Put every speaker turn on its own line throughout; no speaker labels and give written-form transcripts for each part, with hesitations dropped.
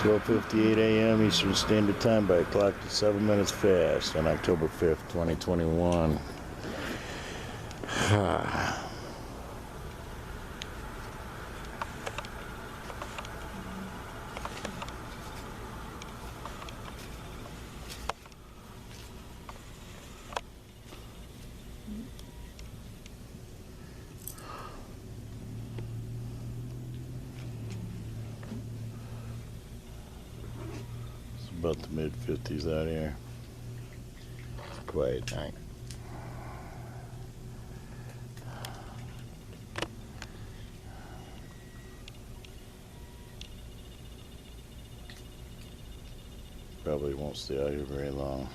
12:58 a.m. Eastern Standard Time by a clock to 7 minutes fast on October 5th, 2021. About the mid-50s out here. It's a quiet night. Probably won't stay out here very long.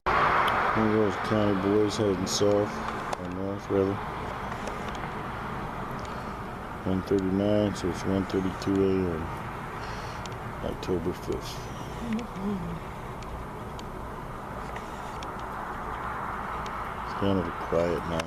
One of those county boys heading south, or north rather. 1:39, so it's 1:32 a.m. October 5th. It's kind of a quiet night.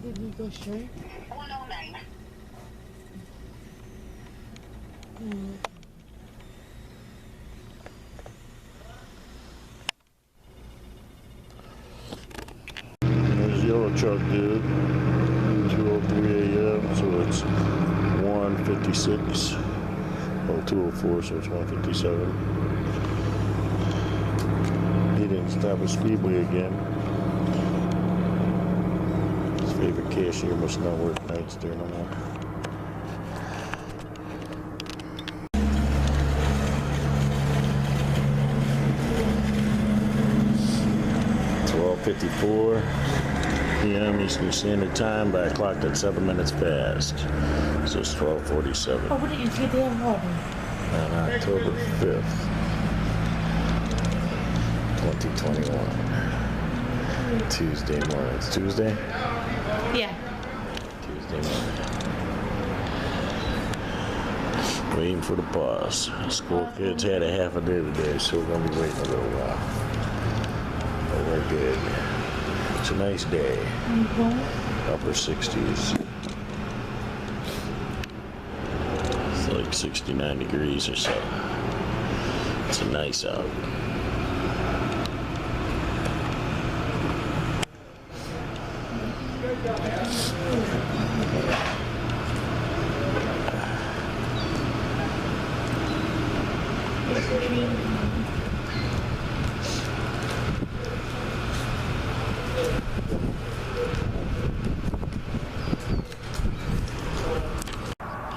Did we go straight?
109.
There's the yellow truck, dude. 2:03 a.m., so it's 1:56. Oh, 2:04, so it's 1:57. He didn't stop at Speedway again. His favorite cashier must not work nights there no more. .54 p.m. Eastern Standard Time by a clock that's 7 minutes past. So it's 12:47
Oh, what did you get there water?
on October 5th, 2021. Tuesday morning. It's Tuesday?
Yeah.
Tuesday morning. Waiting for the bus. School kids had a half a day today, so we're gonna be waiting a little while. But we're good. It's a nice day. Upper 60s. It's like 69 degrees or so. It's nice out.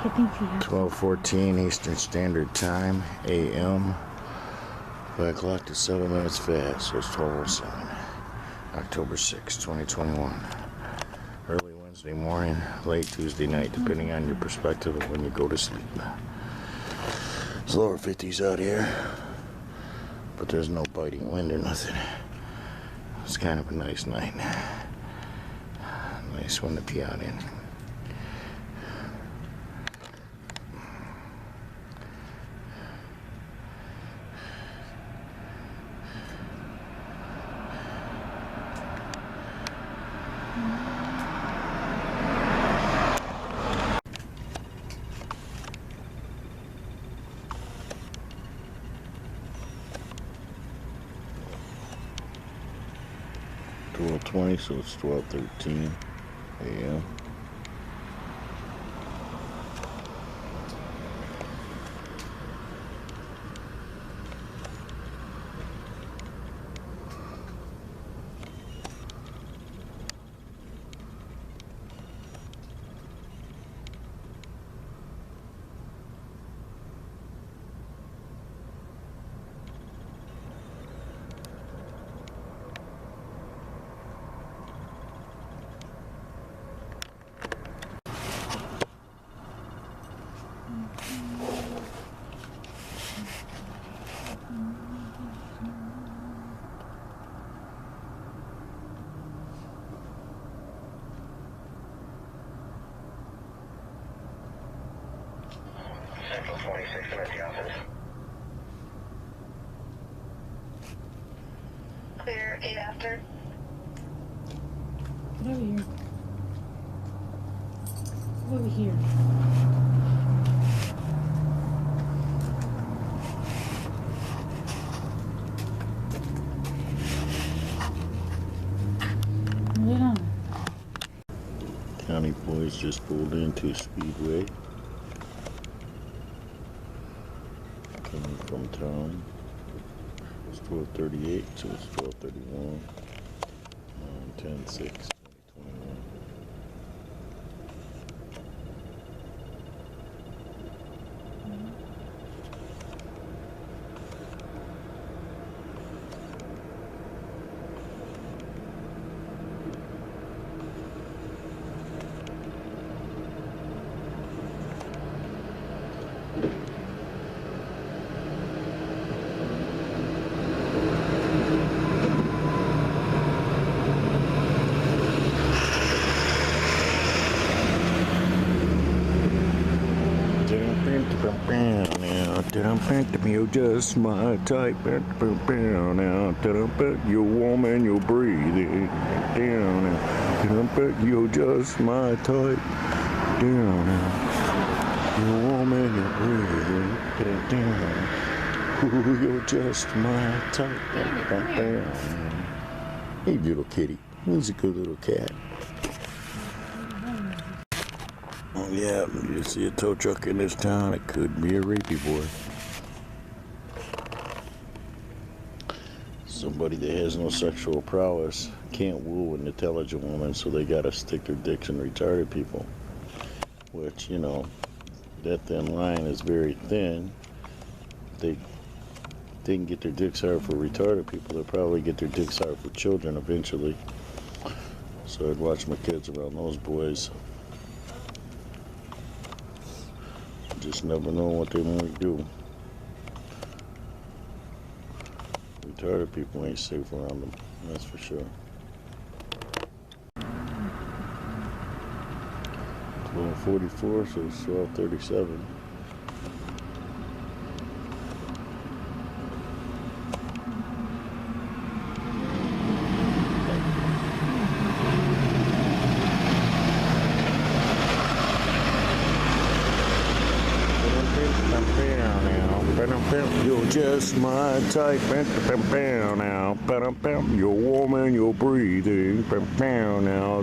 I think he has
12:14 Eastern Standard Time, a.m. By a clock to 7 minutes fast, so it's 12:07. October 6, 2021. Early Wednesday morning, late Tuesday night, depending on your perspective of when you go to sleep. It's lower 50s out here, but there's no biting wind or nothing. It's kind of a nice night. Nice one to be out in. .20, so it's 12:13 a.m.
Central 26 at the office. Clear 8 after.
Get over here. Come over here. Get on.
County boys just pulled into Speedway. Coming from town. It's 12:38, so it's 12:31. 10/6/2021. You're just my type. Now, you're warm and you're breathing. You're just my type. Down now. You're warm and you're breathing. You're just my type. Hey, little kitty. He's a good little cat. Oh, yeah, you see a tow truck in this town, it could be a rapey boy. Somebody that has no sexual prowess can't woo an intelligent woman, so they gotta stick their dicks in retarded people. Which, you know, that thin line is very thin. They can get their dicks hard for retarded people, they'll probably get their dicks hard for children eventually. So I'd watch my kids around those boys. Just never know what they want to do. Retarded people ain't safe around them, that's for sure. 12:44, so it's 12:37. You're just my type. Now, you're warm and you're breathing. Now,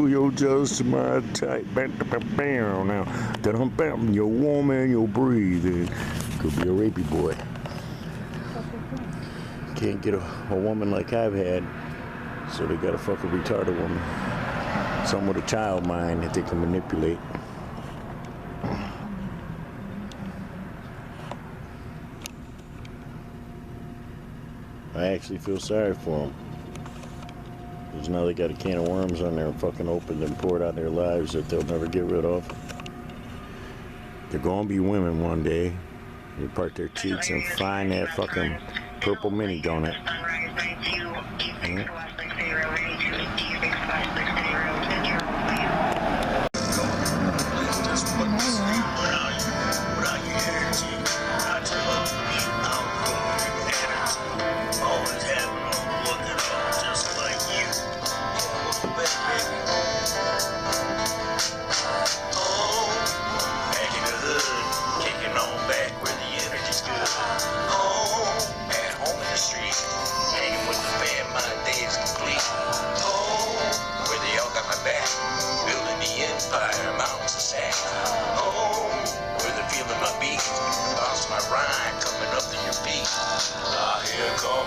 you're just my type. Now, you're warm and you're breathing. Could be a rapey boy. Can't get a woman like I've had, so they gotta fuck a retarded woman. Some with a child mind that they can manipulate. I actually feel sorry for them. Because now they got a can of worms on there fucking opened and poured out their lives that they'll never get rid of. They're gonna be women one day. They part their cheeks and find that fucking purple mini donut.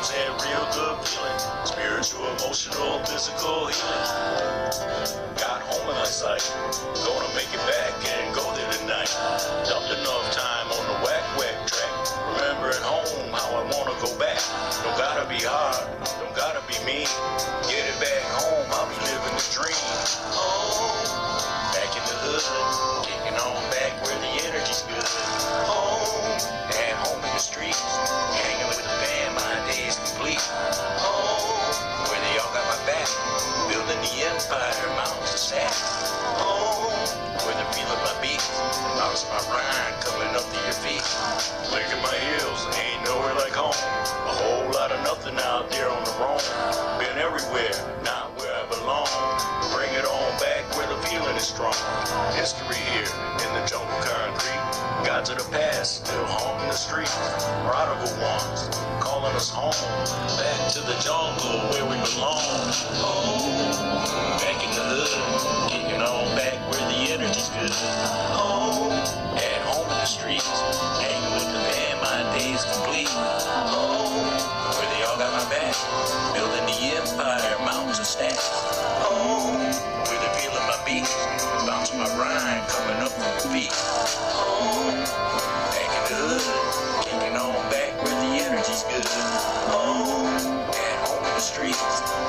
That real good feeling, spiritual, emotional, physical healing. Got home in sight, gonna make it back and go there tonight. Dumped enough time on the whack track, remembering home how I wanna go back. Don't gotta be hard, don't gotta be mean. Get it back home, I'll be living the dream. Home, back in the hood, kicking on back where the energy's good. Home, at home in the streets, hanging with the band, my day's complete. Home, where they all got my back, building the empire, mountains of sand. Home, where the feel of my beat, bounce my rhyme, coming up fast, still haunting the streets. Prodigal ones calling us home, back to the jungle where we belong. Oh, back in the hood, kicking on back where the energy's good. Oh, at home in the streets, hanging with the band, my day's complete. Oh, where they all got my back, building the empire, mountains and stacks. Oh, where they feeling my beat, bouncing my rhyme, coming up from the feet. Oh, back in the hood, kicking on back where the energy's good. Oh, at home in the streets,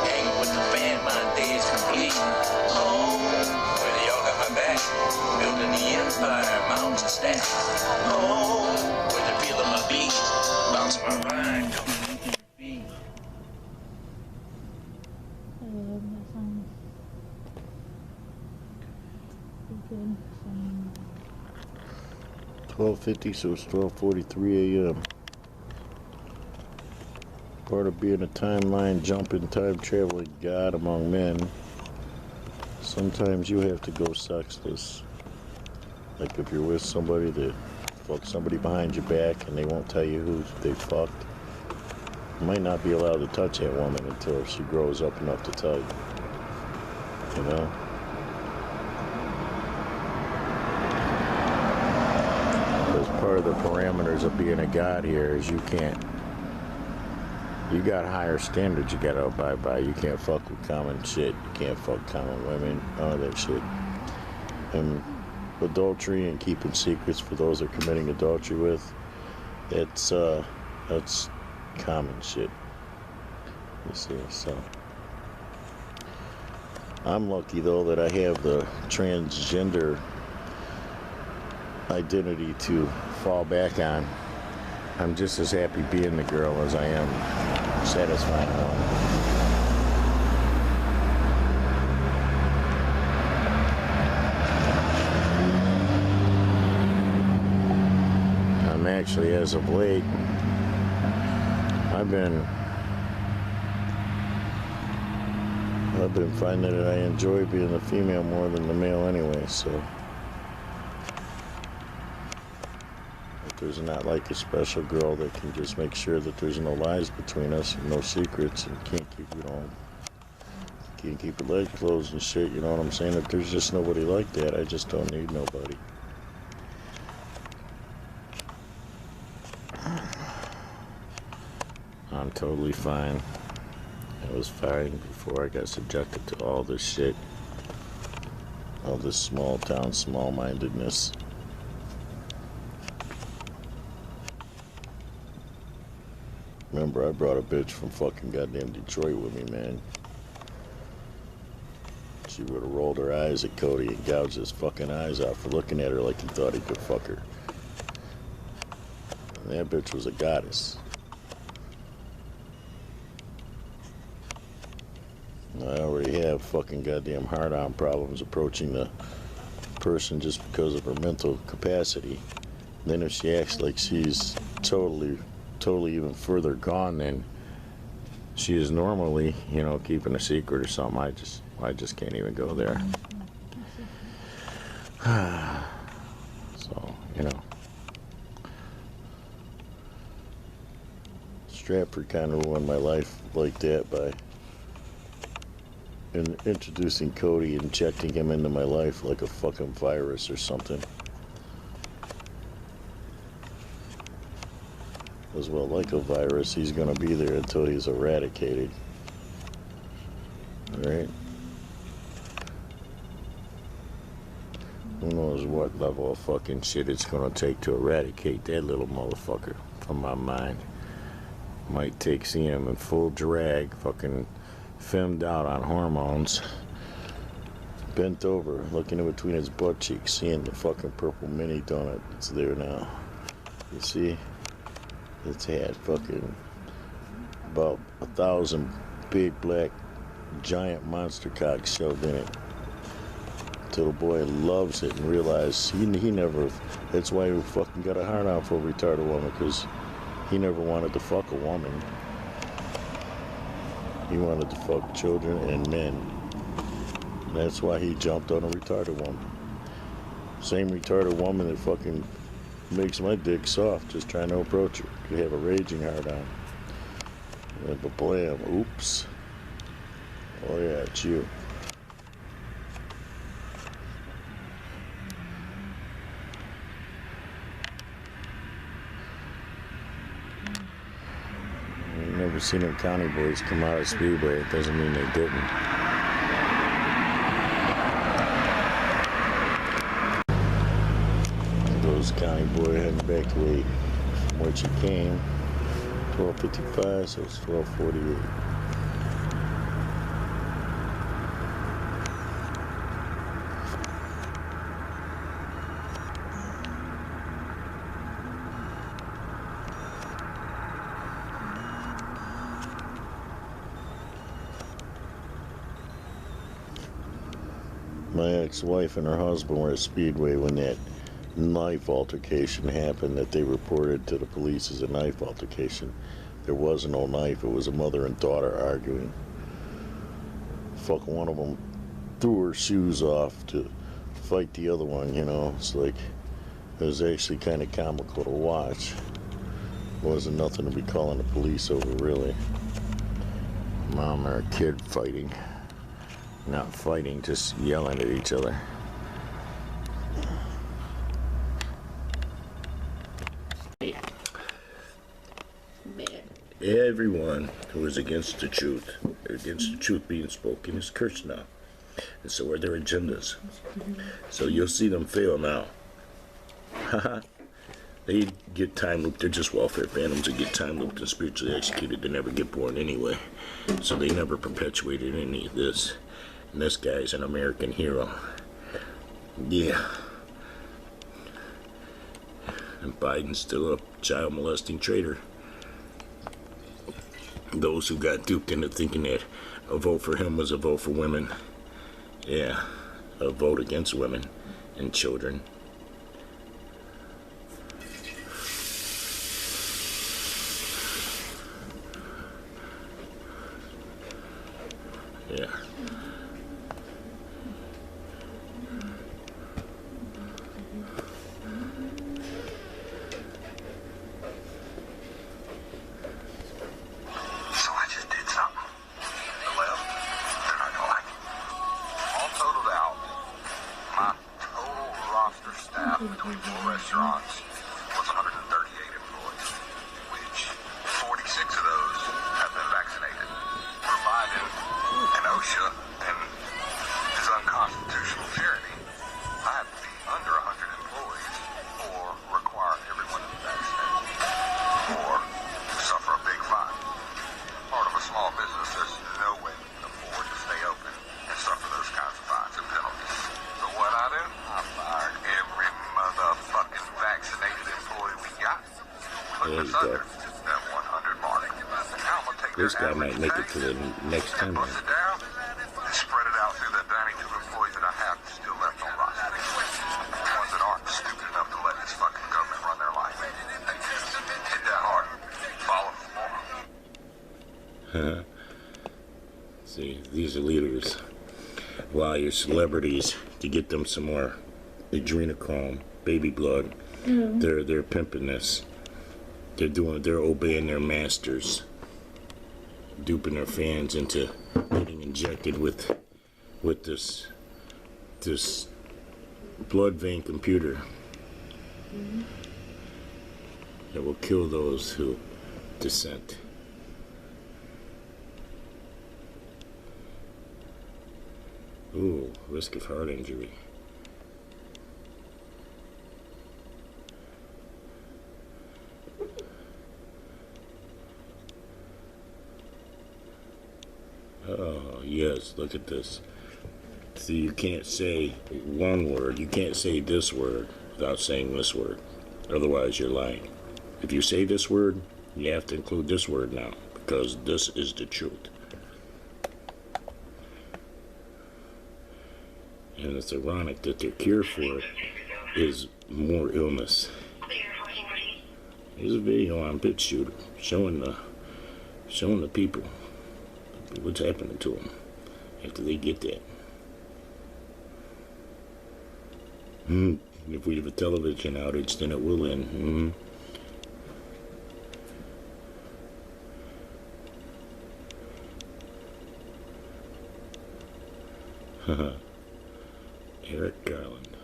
hanging with the band, my day is complete. Oh, where they all got my back, building the empire, mountains and stacks. Oh, where they feeling my beat, bouncing my rhyme, coming up from the feet.
That sounds pretty good.
12:50, so it's 12:43 a.m. Part of being a timeline jumping, time traveling god among men, sometimes you have to go sexless. Like if you're with somebody that fucks somebody behind your back and they won't tell you who they fucked, you might not be allowed to touch that woman until she grows up enough to tell you. You know? Because part of the parameters of being a god here is you got higher standards you gotta abide by. You can't fuck with common shit. You can't fuck common women, none of that shit. And adultery and keeping secrets for those they're committing adultery with, that's common shit. You see, so I'm lucky though that I have the transgender identity to fall back on. I'm just as happy being the girl as I am satisfying one. I'm actually, as of late, I've been finding that I enjoy being the female more than the male anyway, so there's not like a special girl that can just make sure that there's no lies between us and no secrets and can't keep her legs closed and shit, you know what I'm saying? If there's just nobody like that, I just don't need nobody. I'm totally fine. I was fine before I got subjected to all this shit. All this small town, small-mindedness. Remember, I brought a bitch from fucking goddamn Detroit with me, man. She would have rolled her eyes at Cody and gouged his fucking eyes out for looking at her like he thought he could fuck her. And that bitch was a goddess. I already have fucking goddamn hard-on problems approaching the person just because of her mental capacity. Then if she acts like she's totally even further gone than she is normally, you know, keeping a secret or something, I just can't even go there. So, you know, Stratford kind of ruined my life like that by introducing Cody, injecting him into my life like a fucking virus or something. As well, like a virus, he's gonna be there until he's eradicated. Alright? Who knows what level of fucking shit it's gonna take to eradicate that little motherfucker from my mind. Might take seeing him in full drag, fucking femmed out on hormones, bent over, looking in between his butt cheeks, seeing the fucking purple mini donut that's there now. You see? It's had fucking about 1,000 big black giant monster cocks shoved in it. Till the boy loves it and realized he never, that's why he fucking got a hard on for a retarded woman, because he never wanted to fuck a woman. He wanted to fuck children and men. And that's why he jumped on a retarded woman. Same retarded woman that fucking Makes my dick soft just trying to approach her. Could have a raging hard on. But blam, oops. Oh yeah, it's you. I've never seen them county boys come out of Speedway. It doesn't mean they didn't. Those county boy heading back to 8 from where she came. 12:55, so it's 12:48. My ex-wife and her husband were at Speedway when that knife altercation happened that they reported to the police as a knife altercation. There was no knife. It was a mother and daughter arguing. Fucking one of them threw her shoes off to fight the other one, you know. It's like, it was actually kind of comical to watch. It wasn't nothing to be calling the police over, really. Mom and her kid fighting. Not fighting, just yelling at each other. Everyone who is against the truth, or against the truth being spoken, is cursed now. And so are their agendas. So you'll see them fail now. Haha. They get time looped. They're just welfare phantoms that get time looped and spiritually executed. They never get born anyway. So they never perpetuated any of this. And this guy's an American hero. Yeah. And Biden's still a child molesting traitor. Those who got duped into thinking that a vote for him was a vote for women. Yeah. A vote against women and children. Yeah.
Between 4 restaurants was 138 employees, which 46 of those have been vaccinated. For Biden and OSHA and his unconstitutional tyranny, I have to be under 100 employees or require everyone to be vaccinated or suffer a big fine. Part of a small business, there's no way we can afford to stay open and suffer those kinds of fines and penalties. So what I do? I fired every motherfucking vaccinated employee we got.
There you go.
That 100 mark. Now I'm gonna take
This guy might make it to the next time.
Bust it down and spread it out through the 92 employees that I have still left on roster. The ones that aren't stupid enough to let this fucking government run their life. Hit that hard. Follow for more.
See, these are leaders. Wow, you're celebrities to get them some more adrenochrome, baby blood. They're pimping this. They're obeying their masters, duping their fans into getting injected with this blood vein computer that will kill those who dissent. Ooh, risk of heart injury. Oh, yes, look at this. See, you can't say one word. You can't say this word without saying this word. Otherwise, you're lying. If you say this word, you have to include this word now, because this is the truth. And it's ironic that their cure for it is more illness. Here's a video on BitShooter showing the people what's happening to them after they get that. And if we have a television outage, then it will end. Eric Garland.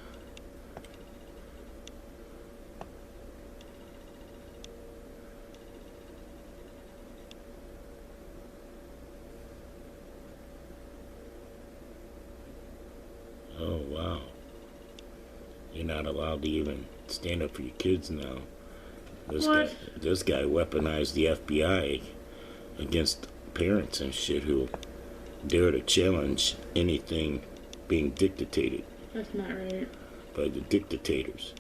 Oh, wow. You're not allowed to even stand up for your kids now. This guy weaponized the FBI against parents and shit who dare to challenge anything being dictated.
That's not right.
By the dictators.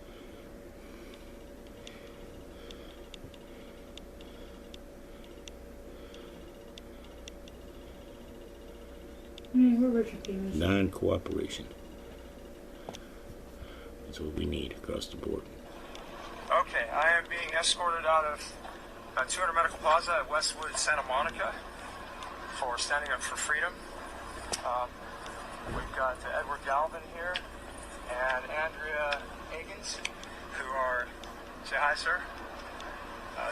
We're Richard Davis.
Non-cooperation. That's what we need across the board.
Okay, I am being escorted out of 200 Medical Plaza at Westwood, Santa Monica for standing up for freedom. We've got Edward Galvin here and Andrea Higgins, who are, say hi, sir.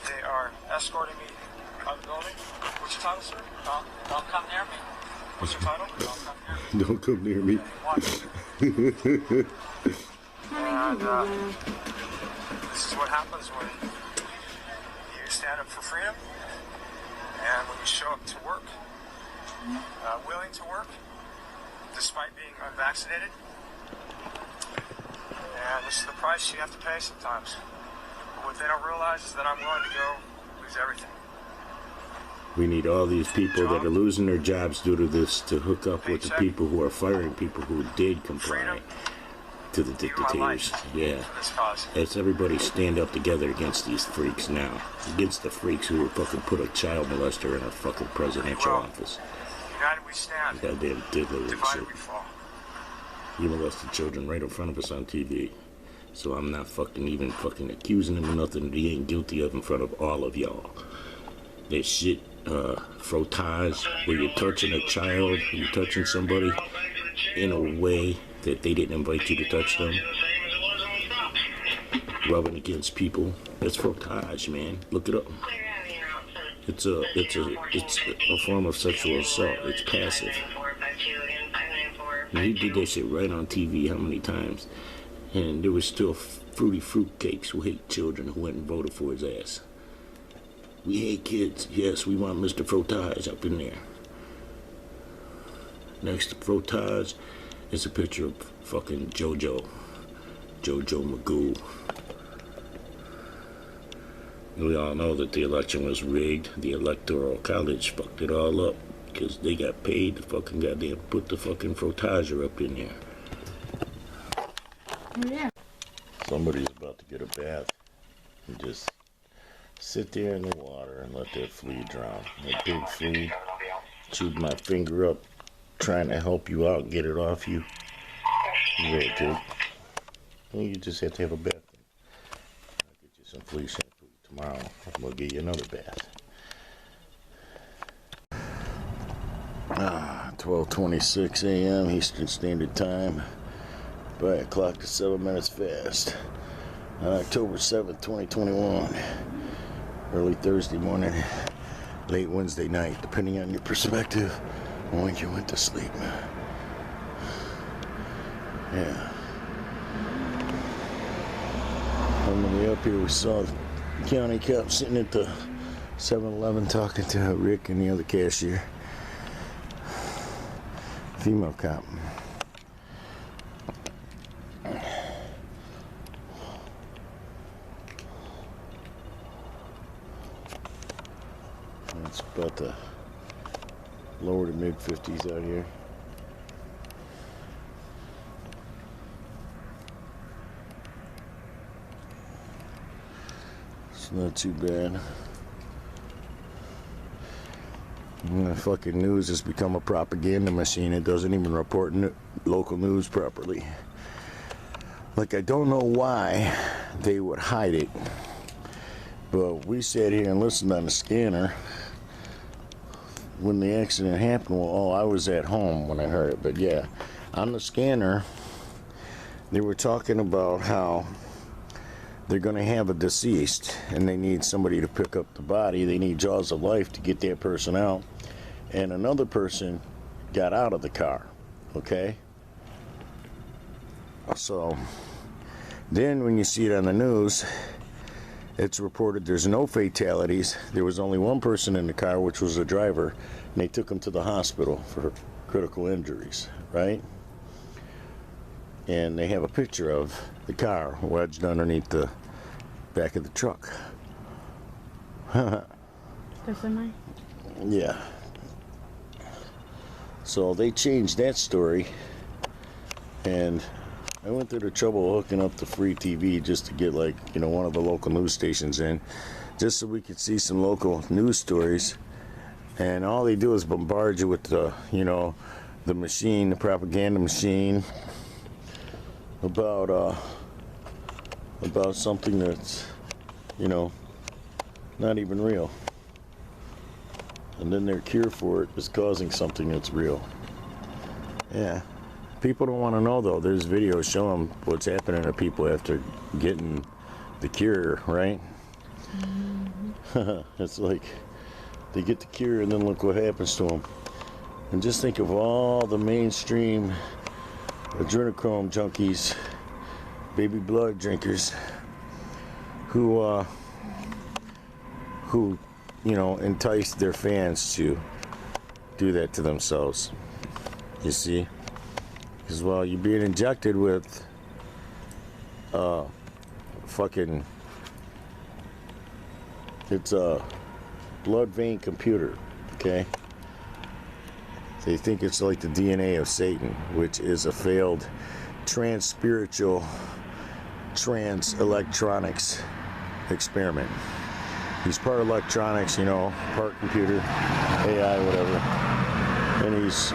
They are escorting me out of the building. What's your title, sir? Don't come near me. What's your title?
Don't come near me.
Watch. And this is what happens when you stand up for freedom and when you show up to work, willing to work, despite being unvaccinated. And this is the price you have to pay sometimes. But what they don't realize is that I'm willing to go lose everything.
We need all these people that are losing their jobs due to this to hook up with the people who are firing people who did comply to the dictators. Yeah. Let's everybody stand up together against these freaks now. Against the freaks who would fucking put a child molester in a fucking presidential office.
United we stand.
Goddamn diddler and shit.
Divided we fall.
He molested children right in front of us on TV. So I'm not even accusing him of nothing that he ain't guilty of in front of all of y'all. That shit, frottage, where you're touching a child, you're touching somebody in a way that they didn't invite you to touch them. Rubbing against people. That's frottage, man. Look it up. It's a form of sexual assault. It's passive. And he did that shit right on TV how many times? And there was still fruity fruitcakes who hate children who went and voted for his ass. We hate kids. Yes, we want Mr. Frottage up in there. Next to Frottage is a picture of fucking Jojo Magoo. We all know that the election was rigged. The Electoral College fucked it all up because they got paid to fucking goddamn put the fucking Frotager up in there.
Yeah.
Somebody's about to get a bath and just sit there in the water and let that flea drown. That big flea chewed my finger up trying to help you out and get it off you. You ready to? Well, you just have to have a bath. I'll get you some flea shampoo tomorrow. We'll get you another bath. 12:26 a.m. Eastern Standard Time. By a clock to 7 minutes fast. On October 7th, 2021. Early Thursday morning, late Wednesday night, depending on your perspective, when you went to sleep. Yeah. On the way up here, we saw the county cop sitting at the 7-Eleven talking to Rick and the other cashier. Female cop. It's about the lower to mid 50s out here. It's not too bad. The fucking news has become a propaganda machine. It doesn't even report local news properly. Like, I don't know why they would hide it. But we sat here and listened on the scanner. When the accident happened, well, I was at home when I heard it. But yeah, on the scanner, they were talking about how they're going to have a deceased and they need somebody to pick up the body. They need jaws of life to get that person out. And another person got out of the car, okay? So then when you see it on the news, it's reported there's no fatalities. There was only one person in the car, which was the driver, and they took him to the hospital for critical injuries, right? And they have a picture of the car wedged underneath the back of the truck.
The semi?
Yeah. So they changed that story, and I went through the trouble of hooking up the free TV just to get, like, you know, one of the local news stations in, just so we could see some local news stories. And all they do is bombard you with the, you know, the machine, the propaganda machine, about something that's, you know, not even real. And then their cure for it is causing something that's real. Yeah. People don't want to know, though. There's videos showing what's happening to people after getting the cure, right? Mm-hmm. It's like they get the cure and then look what happens to them. And just think of all the mainstream adrenochrome junkies, baby blood drinkers, who you know, entice their fans to do that to themselves. You see? Because, well, you're being injected with fucking, it's a blood vein computer, okay? They think it's like the DNA of Satan, which is a failed trans-spiritual, trans-electronics experiment. He's part electronics, you know, part computer, AI, whatever, and he's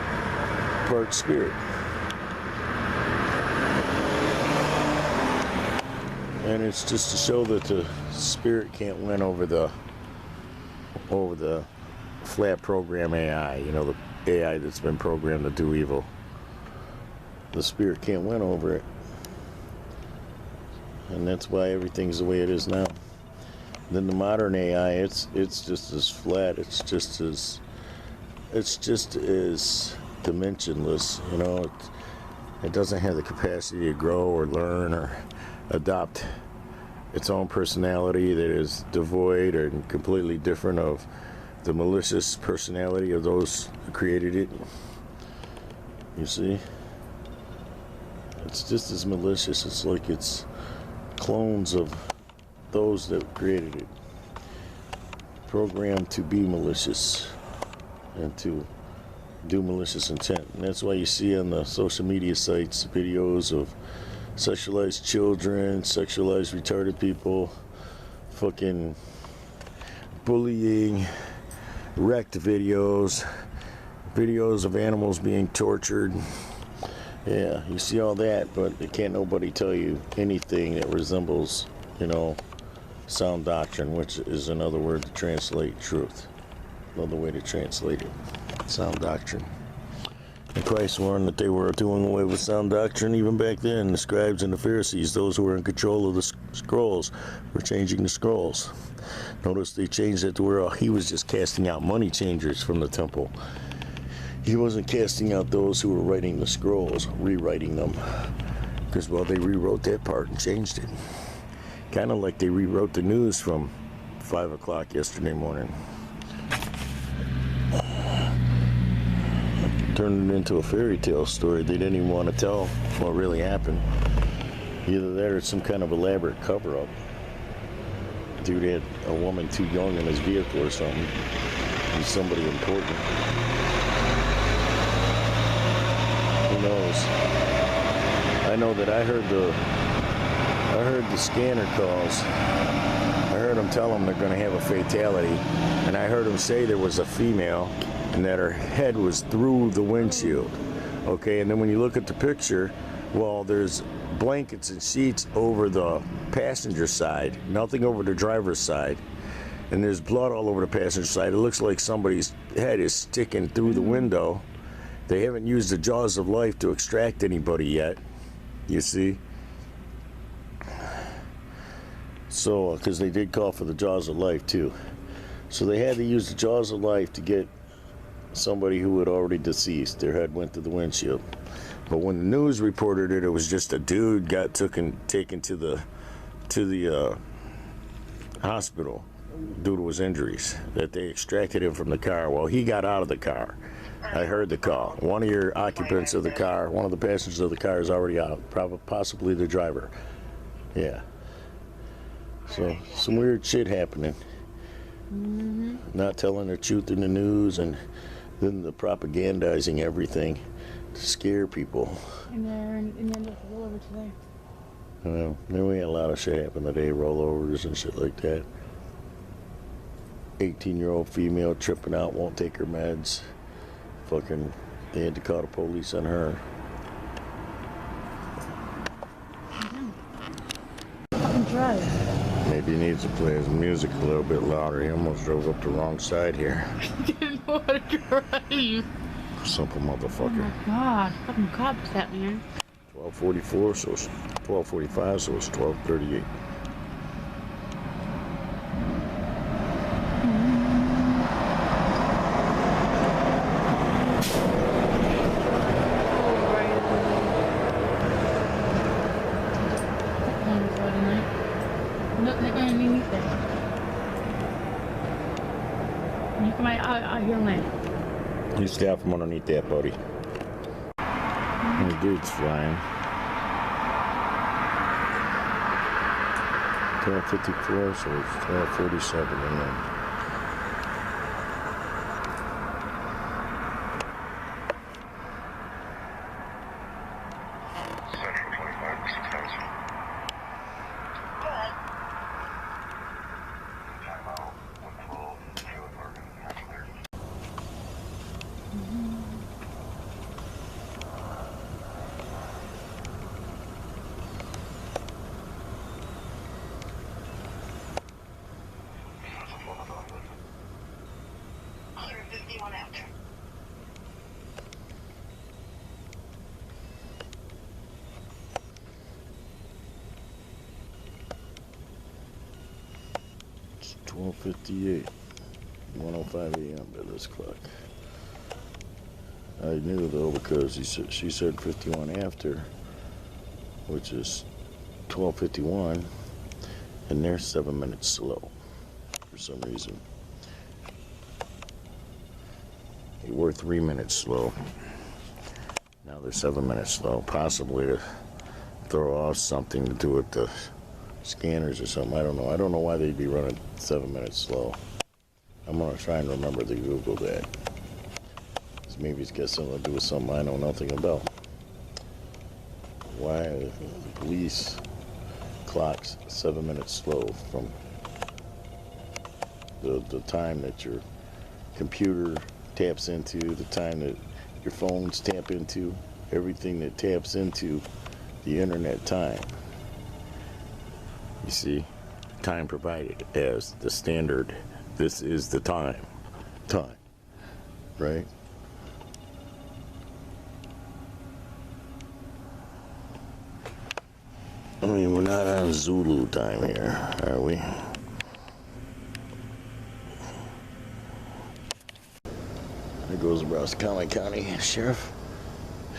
part spirit. And it's just to show that the spirit can't win over the flat program AI, you know, the AI that's been programmed to do evil. The spirit can't win over it. And that's why everything's the way it is now. Then the modern AI, it's just as flat, it's just as dimensionless, you know. It doesn't have the capacity to grow or learn or adopt its own personality that is devoid or completely different of the malicious personality of those who created it. You see? It's just as malicious. It's like it's clones of those that created it, programmed to be malicious and to do malicious intent. And that's why you see on the social media sites videos of sexualized children, sexualized retarded people, fucking bullying, wrecked videos of animals being tortured. Yeah, you see all that, but it can't nobody tell you anything that resembles, you know, sound doctrine, which is another word to translate truth. Another way to translate it. Sound doctrine. And Christ warned that they were doing away with sound doctrine even back then. The scribes and the Pharisees, those who were in control of the scrolls, were changing the scrolls. Notice they changed it to where he was just casting out money changers from the temple. He wasn't casting out those who were writing the scrolls, rewriting them. Because, well, they rewrote that part and changed it. Kind of like they rewrote the news from 5 o'clock yesterday morning. Turned it into a fairy tale story. They didn't even want to tell what really happened. Either that or some kind of elaborate cover-up. Dude had a woman too young in his vehicle or something. He's somebody important. Who knows? I know that I heard the scanner calls. I heard them tell them they're going to have a fatality, and I heard them say there was a female and that her head was through the windshield. Okay, and then when you look at the picture, well, there's blankets and sheets over the passenger side, nothing over the driver's side, and there's blood all over the passenger side. It looks like somebody's head is sticking through the window. They haven't used the jaws of life to extract anybody yet. You see? So, because they did call for the jaws of life too. So they had to use the jaws of life to get somebody who had already deceased. Their head went through the windshield. But when the news reported it, it was just a dude got taken to the hospital due to his injuries, that they extracted him from the car. Well, he got out of the car. I heard the call. One of your occupants of the car, one of the passengers of the car is already out, possibly the driver. Yeah. So some weird shit happening. Not telling the truth in the news, and then the propagandizing everything to scare people.
And then there's a rollover today.
Well, then we had a lot of shit happen today, rollovers and shit like that. 18-year-old female tripping out, won't take her meds. Fucking, they had to call the police on her.
Fucking drive.
Maybe he needs to play his music a little bit louder. He almost drove up the wrong side here.
Didn't know how to drive.
Simple
Oh
motherfucker.
my god. Fucking cops at me.
12:44, so it's 12:45, so it's 12:38.
Look, they're gonna meet me there. You come out here and land.
You stay out from underneath that, buddy. The dude's flying. 12:54, so it's 12:47 and then.
Central 25 for 6,000.
Go ahead.
Time out, 112, Taylor Park, half clear. That's a phone call.
151 after.
It's 12:58, 1:05 a.m. by this clock. I knew though because she said 51 after, which is 12:51, and they're 7 minutes slow for some reason. They were 3 minutes slow. Now they're 7 minutes slow, possibly to throw off something to do with the scanners or something. I don't know. I don't know why they'd be running 7 minutes slow. I'm gonna try and remember to Google that. 'Cause maybe it's got something to do with something I know nothing about. Why are the police clocks 7 minutes slow from the time that your computer taps into, the time that your phones tap into, everything that taps into the internet time. You see, time provided as the standard. This is the time, right? I mean, we're not on Zulu time here, are we? There goes Roscommon County Sheriff,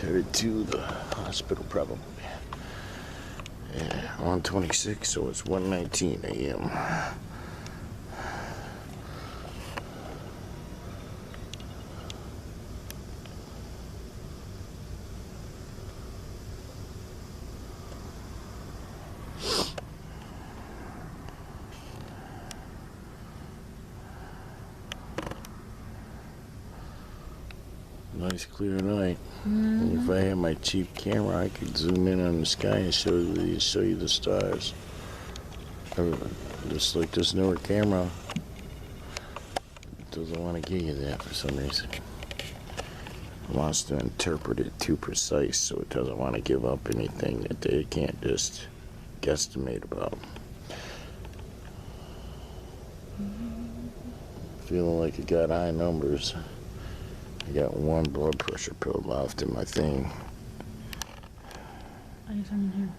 headed to the hospital probably. Yeah, 1:26, so it's 1:19 a.m. Nice clear night. And if I had my cheap camera, I could zoom in on the sky and show you the stars. Just like this newer camera, it doesn't want to give you that for some reason. It wants to interpret it too precise, so it doesn't want to give up anything that they can't just guesstimate about. Feeling like it got high numbers. I got one blood pressure pill left in my thing.
I guess I'm in here.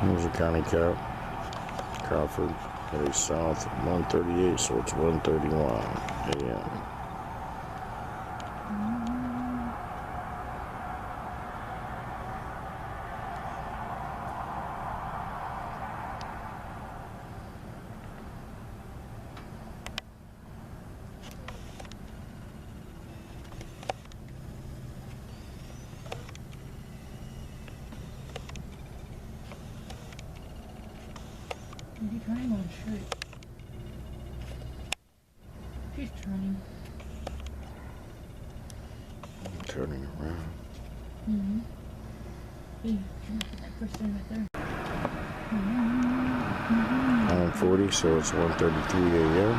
There's a county cap. Crawford, heading south at 1:38, so it's 1:31 a.m.
Is he turning on straight? She's turning.
Turning around.
Mm-hmm. Hey, that first thing right there.
9:40, so it's 1:33 a.m.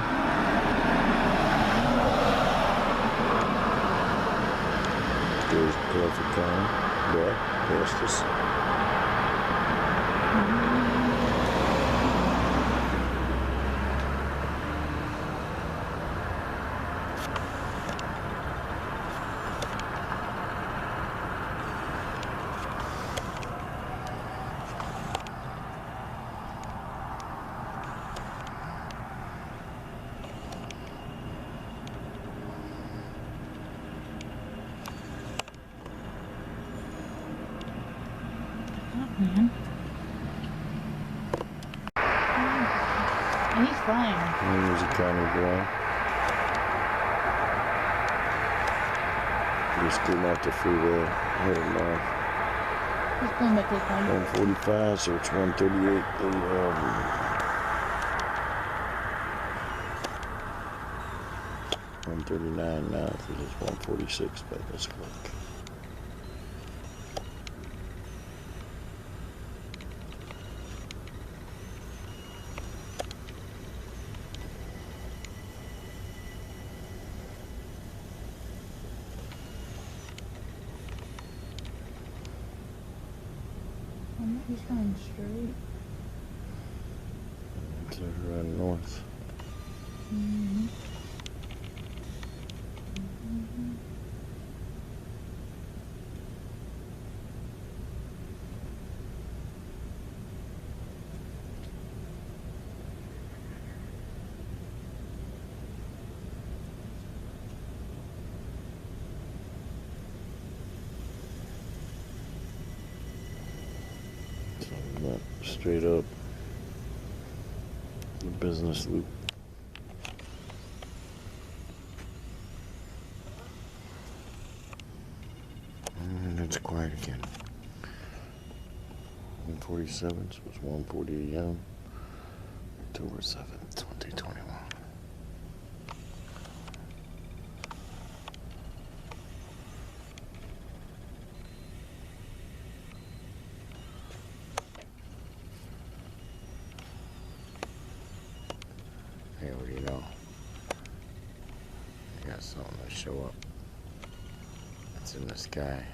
There's Crawford County. Back past us.
Man. And he's flying.
There's a county boy. Just getting off the freeway. Heading off.
He's going back to the car.
1:45, so it's 1:38 a.m. 1:39 now, because it's 1:46 by this clock.
He's going straight.
So we're running north.
Mm-hmm.
So we went straight up the business loop. And it's quiet again. 1:47, so it's 1:40 a.m. October 7th, 2021. Hey, what do you know? I got something to show up. It's in the sky.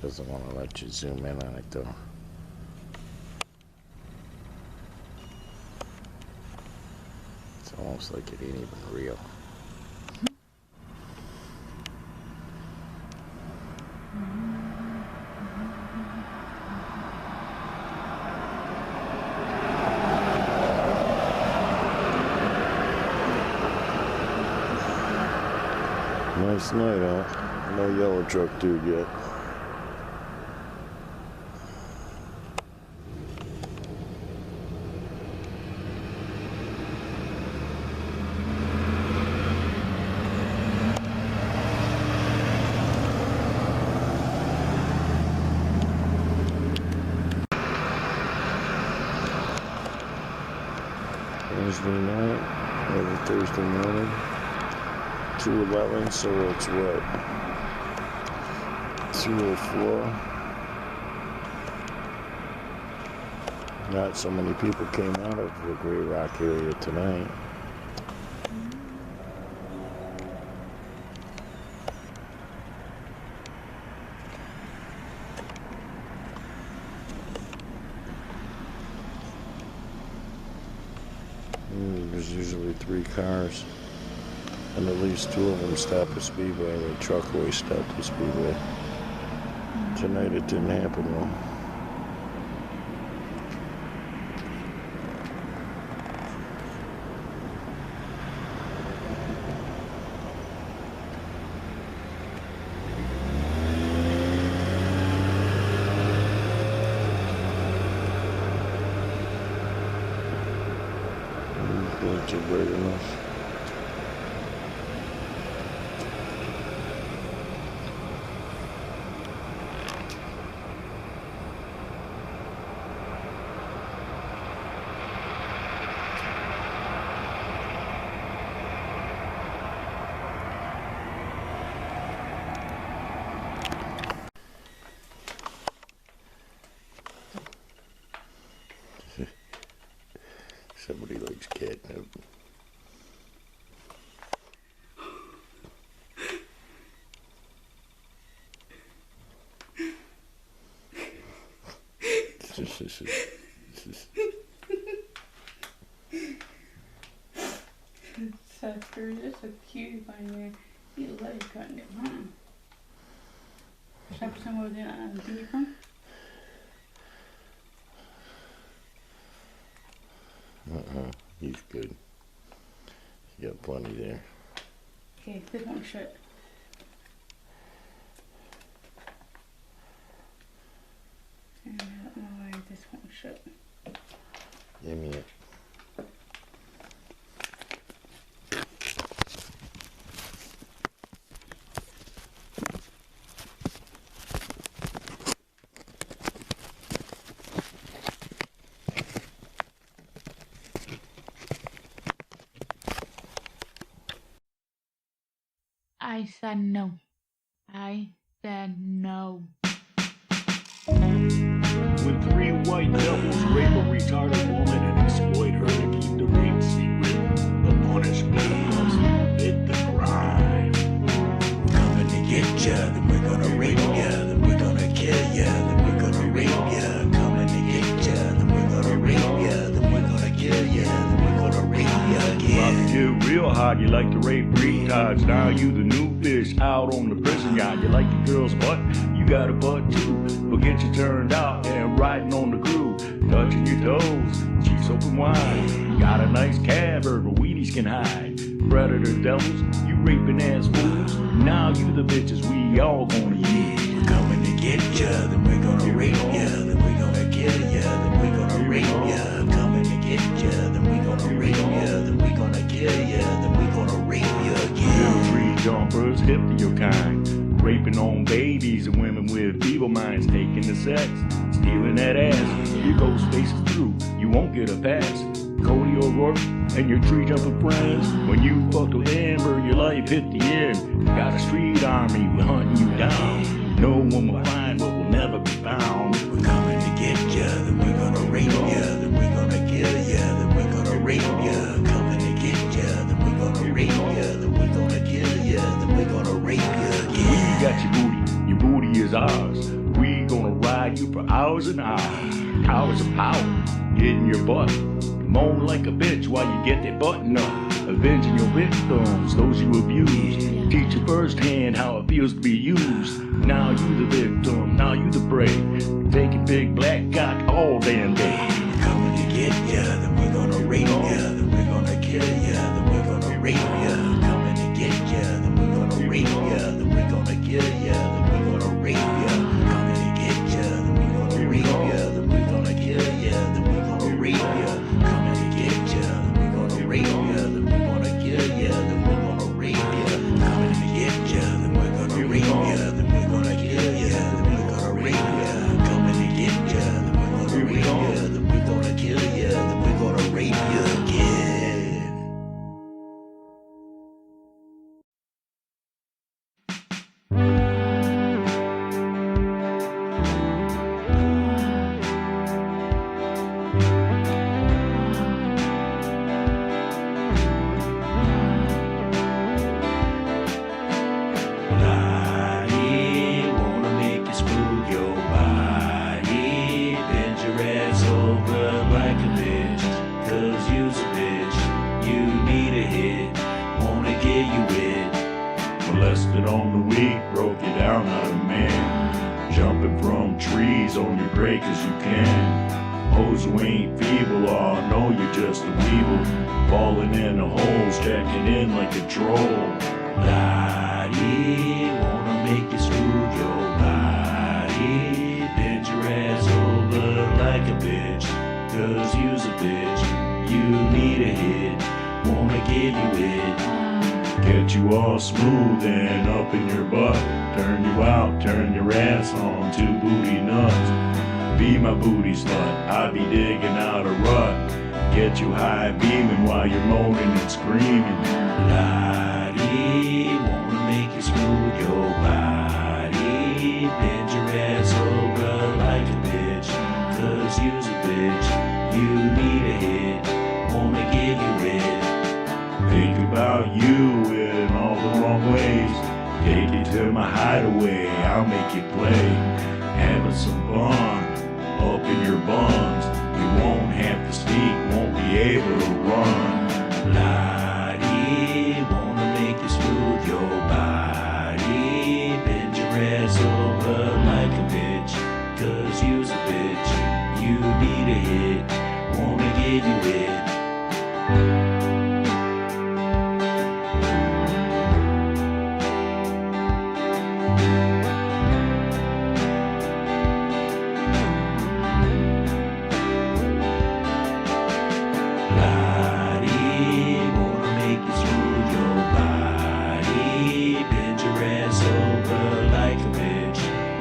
Doesn't want to let you zoom in on it though. It's almost like it ain't even real. Nice night out. No yellow truck dude yet. Wednesday night, or Thursday morning, 2:11, so it's what? 2:04. Not so many people came out of the Great Rock area tonight. There's usually 3 cars. And at least 2 of them stopped the speedway, and the truck always stopped the speedway. Tonight it didn't happen though. Bullets are bright enough. Somebody likes catnip.
Sucker, you're so cute on there. You love cutting it, huh? Should I put some over there on the from?
He's good. You got plenty there.
Okay, this one shut. And I don't know why this one shut.
Give me it.
I said no. I said no.
When 3 white devils rape a retarded woman and exploit her to keep the rape secret, the punishment must fit the crime. We're coming to get ya, then we're gonna rape ya, then we're gonna kill ya, then we're gonna rape ya. Coming to get ya, then we're gonna rape ya, then we're gonna kill ya, then we're gonna rape ya again. About to get real hard, you like to rape retards. Now you the new fish out on the prison yacht. You like your girl's butt, you got a butt too. But get you turned out and riding on the crew, touching your toes, cheeks open wide. Got a nice cab where weenies can hide. Predator devils, you raping ass fools. Now you the bitches we all gonna use. We're coming to get ya, then we're gonna rape ya, then we're gonna kill ya, then we're gonna rape ya. Coming to get ya, then we're gonna rape ya, then we're gonna kill ya, then we're gonna rape ya again. Little tree jumpers, hip to your kind. Raping on babies and women with feeble minds, taking the sex, stealing that ass. You go spaces through, you won't get a pass. Cody O'Rourke and your tree jumping friends. When you fucked with Amber, your life hit the end. Got a street army, we're hunting you down. No one will find what will never be found. We're coming to get ya, then we're gonna rape ya, then we're gonna kill ya, then we're gonna rape ya. Coming to get ya, then we're gonna rape ya, then we're gonna kill ya, then we're gonna rape ya again. We got your booty is ours. We gonna ride you for hours and hours. Hours of power, hitting your butt. Moan like a bitch while you get that button up. Avenging your victims, those you abused. Teach you firsthand how it feels to be used. Now you the victim, now you the prey. Taking big black cock all damn day. Coming to get ya, then we're gonna rape ya, then we're gonna kill ya, then we're gonna rape ya. Coming to get ya, then we're gonna rape ya, then we're gonna kill ya, then we're gonna rape ya. Coming to get ya, then we're gonna rape ya, then we're gonna kill ya, then we're gonna rape ya. Coming to get ya, then we're gonna rape ya, then we're gonna kill ya, then we're gonna rape ya. Coming to get ya, then we're gonna rape ya, then we're gonna kill ya, then we're gonna rape ya. Coming to get ya, then we're gonna rape ya, then we're gonna kill ya, then we're gonna rape ya again. on your break as you can. Hoes who ain't feeble, oh no, you're just a weevil. Falling in the holes, checking in like a troll. Lottie, wanna make you smooth your body. Bend your ass over like a bitch, cause you's a bitch. You need a hit, wanna give you it. Get you all smooth and up in your butt. Turn you out, turn your ass on to booty nuts. Be my booty slut, I be digging out a rut. Get you high beaming while you're moaning and screaming. Lottie, wanna make you smooth your body. Bend your ass over like a bitch, cause you's a bitch. You need a hit, wanna give you it. Think about you in all the wrong ways. Take it to my hideaway, I'll make you play. Having some fun up in your buns. You won't have to speak, won't be able to run. Lottie, wanna make you smooth your body. Bend your ass over like a bitch, cause you's a bitch. You need a hit, wanna give you it.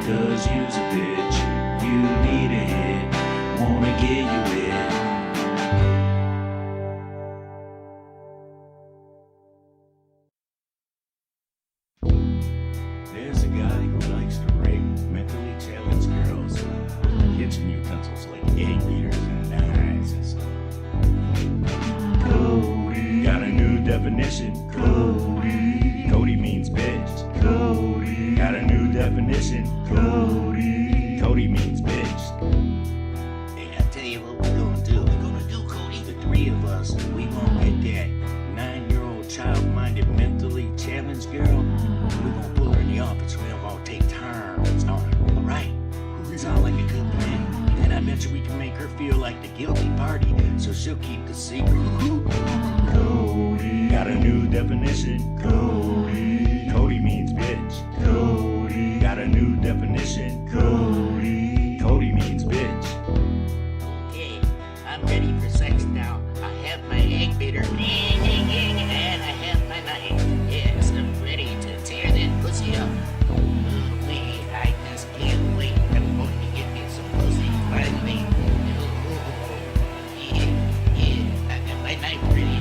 Cause you's a bitch, you need a hit, wanna give you it. There's a guy who likes to rape mentally challenged girls, kitchen utensils like egg beaters and knives and stuff. Cody, got a new definition. Cody, Cody means bitch. Cody, got a new definition. Cody, Cody means bitch.
Hey, I'll tell you what we're gonna do. We're gonna do, Cody. The three of us, we gonna get that 9-year-old child-minded mentally challenged girl. We're gonna pull her in the office. We'll all take turns on her. All right? Sound like a good plan. And I bet you we can make her feel like the guilty party, so she'll keep the secret.
Cody, got a new definition. Cody, Cody means bitch. Cody, got a new definition. Cody, Cody means bitch.
Okay, I'm ready for sex now. I have my egg beater, and I have my knife. Yes, I'm ready to tear that pussy up. Oh, wait, I just can't wait. I'm going to get me some pussy finally. I got my knife ready.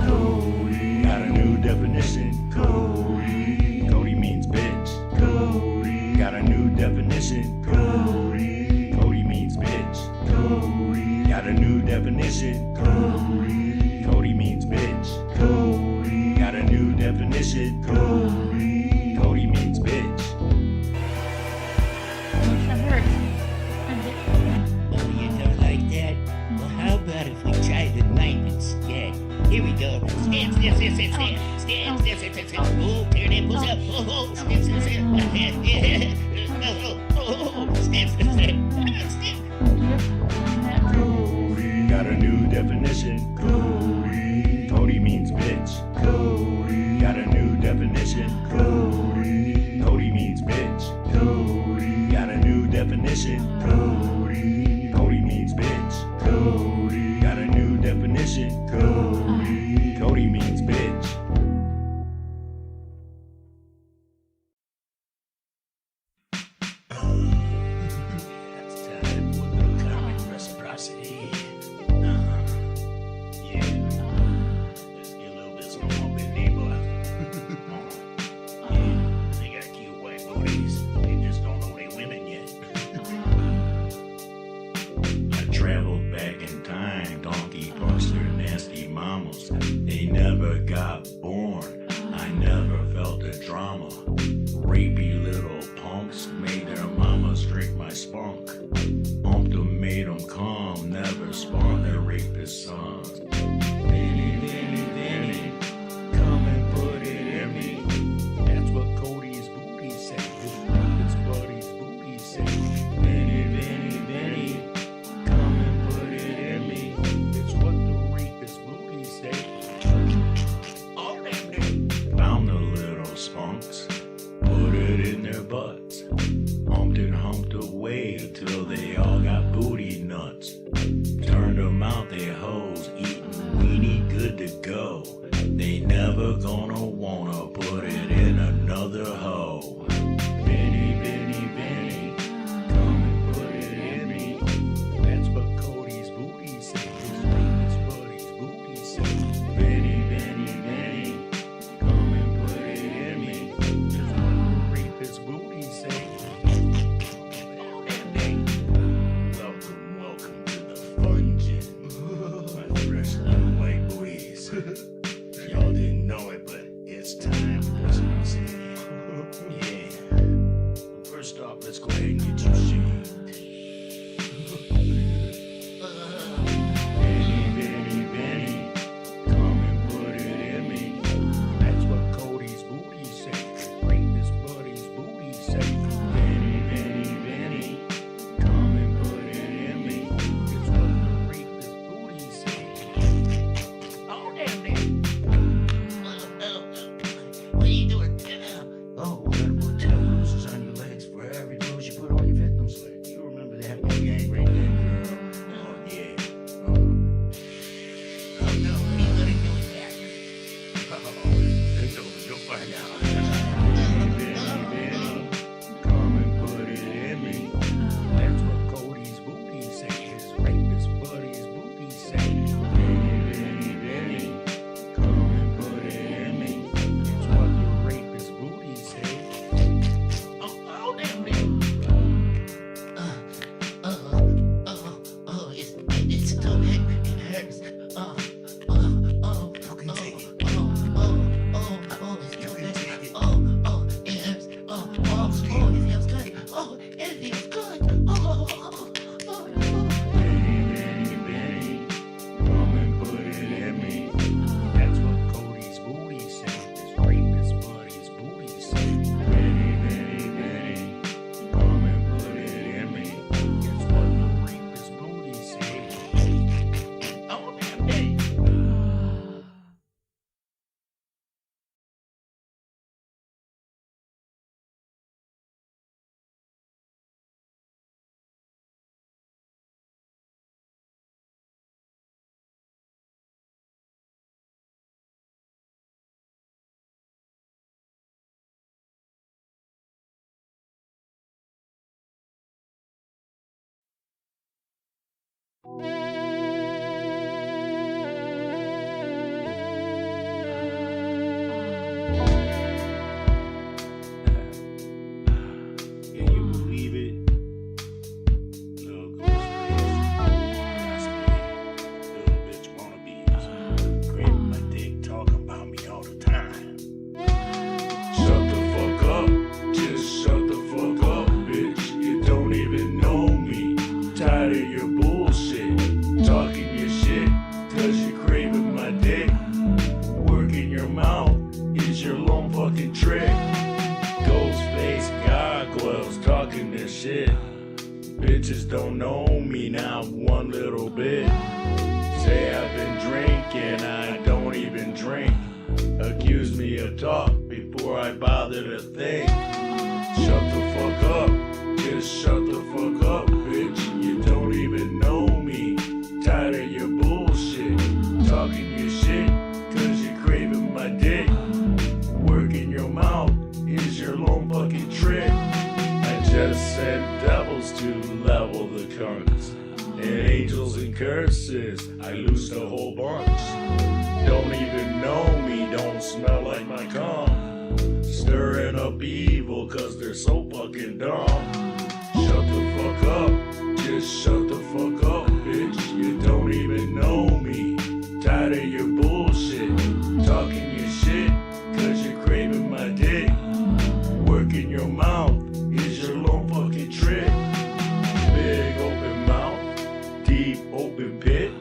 Cody, got a new definition. Cody, Cody means bitch. Cody, got a new definition. Cody, Cody means bitch. Cody, got a new definition. Cody, Cody means bitch. Cody, got a new definition. Cody, Cody means bitch.
That hurts.
Oh, you don't like that? Well, how about if we try the knife instead? Here we go. Stand. Oh, tear that pussy up. Oh, stand.
Cody, got a new definition. Cody, Cody means bitch. Cody, got a new definition. Cody, Cody means bitch. Cody, got a new definition. Cody, Cody means bitch. Cody, got a new definition. Cody, Cody means bitch.
It's time for a little comic reciprocity. Yeah. Let's get a little bit slow up in there, boy. Yeah, they got cute white booties. They just don't know they women yet.
I traveled back in time, donkey punched her nasty mama.
Can you believe it? Little ghostface, that's me. Little bitch wannabes, grabbing my dick, talking about me all the time. Shut the fuck up, just shut the fuck up, bitch. You don't even know me. Tired of your bullshit, talking your shit, 'cause you're craving my dick. Working your mouth is your lone fucking trick. Ghostface gargoyles talking this shit. Bitches don't know me now one little bit. Say I've been drinking, I don't even drink. Accuse me of talk before I bother to think. Shut the fuck up, just shut the fuck up, bitch. You don't even know me. Tired of your bullshit, talking your shit, 'cause you're craving my dick. Working your mouth is your lone fucking trick. I just said devils to level the currents, and angels and curses, I loosed a whole bunch. Don't even know me, don't smell like my cum. Stirring up evil 'cause they're so fucking dumb. Shut the fuck up, just shut the fuck up, bitch. You don't even know me. Tired of your bullshit, talking your shit, 'cause you're craving my dick. Working your mouth is your lone fucking trick. Big open mouth, deep open pit.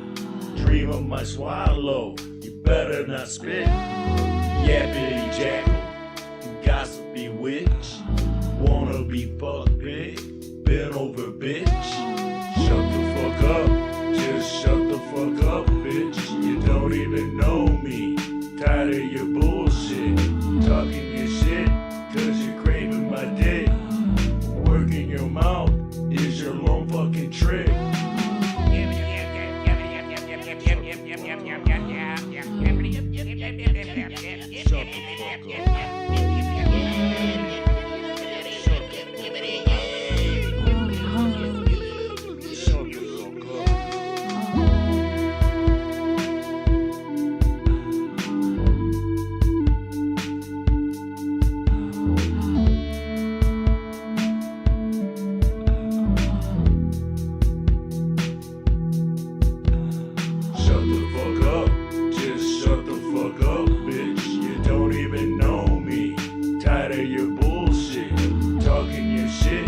Dream of my swallow, you better not spit. Yappity jackal, gossipy witch. Wanna be fuck big, bent over bitch. Shut the fuck up, just shut the fuck up, bitch. You don't even know me. Tired of your bullshit, talking your shit, 'cause you're craving my dick. Working your mouth is your lone fucking trick. Shut the fuck up. Shut the fuck up. Shut the fuck up, just shut the fuck up, bitch. You don't even know me. Tired of your bullshit, talking your shit,